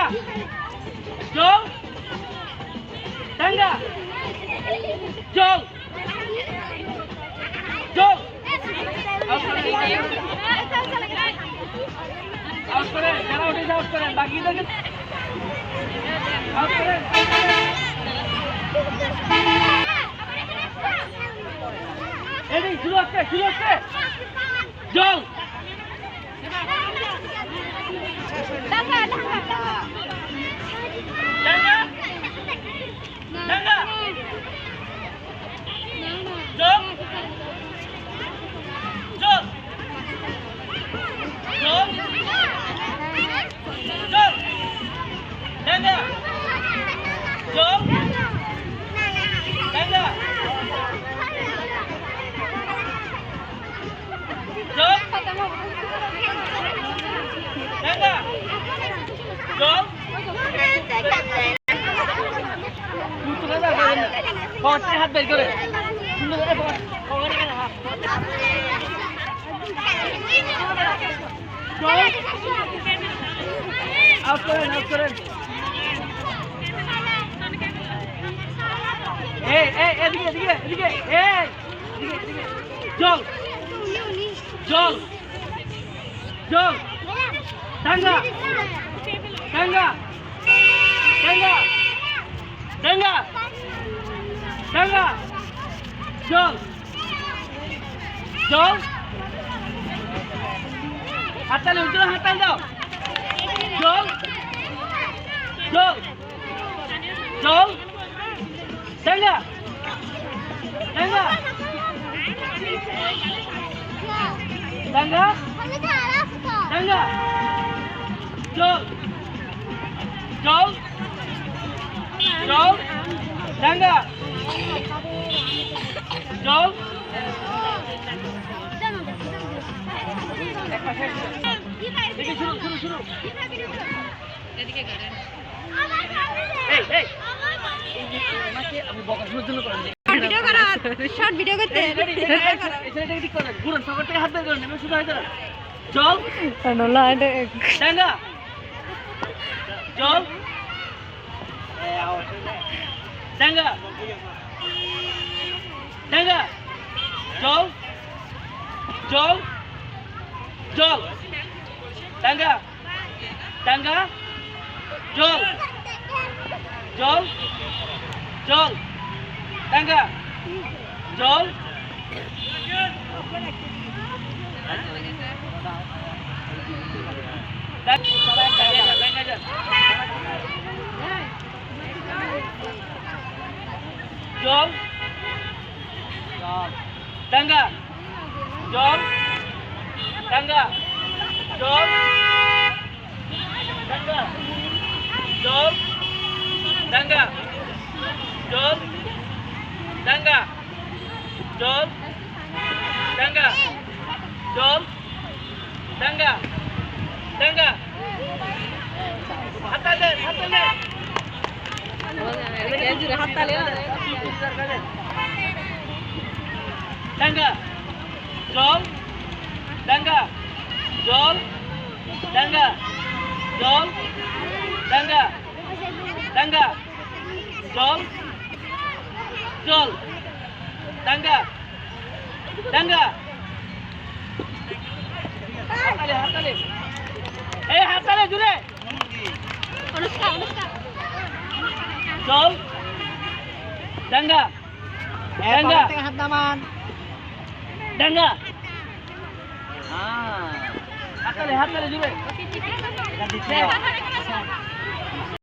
জল ডাঙ্গা জল জল আউট করে যারা উঠেছে আউট করেন বাকিদেরকে আউট করেন এই শুরু হচ্ছে জল ডাঙ্গা ডাঙ্গা ডাঙ্গা জল জল জল জল ডাঙ্গা জল ডাঙ্গা জল ডাঙ্গা জল হাত বের করে আউট করেন এদিকে জল জল জল ডাঙ্গা ডাঙ্গা ডাঙ্গা ডাঙ্গা ডাঙ্গা জল জল হাততালি উজ্জ্বল হাততালি দাও জল জল জল ডাঙ্গা ডাঙ্গা ডাঙ্গা ডাঙ্গা জল জল জল ডাঙ্গা জল শুরু এদিকে করেন ভিডিও করা শর্ট ভিডিও করতে হাত বের করেন শুধু জল ডাঙ্গা জল ডাঙ্গা ডাঙ্গা জল জল জল ডাঙ্গা ডাঙ্গা জল জল জল ডাঙ্গা জল জল ডাঙ্গা জল ডাঙ্গা জল ডাঙ্গা জল ডাঙ্গা জল ডাঙ্গা জল ডাঙ্গা জল ডাঙ্গা ডাঙ্গা হাততালি ডাঙ্গা জল ডাঙ্গা জল ডাঙ্গা জল ডাঙ্গা ডাঙ্গা জল জল ডাঙ্গা ডাঙ্গা হাততালি এই হাততালি জুড়ে জল ডাঙ্গা ডাঙ্গা হাত নামান ডাঙ্গা হাততালি জুড়ে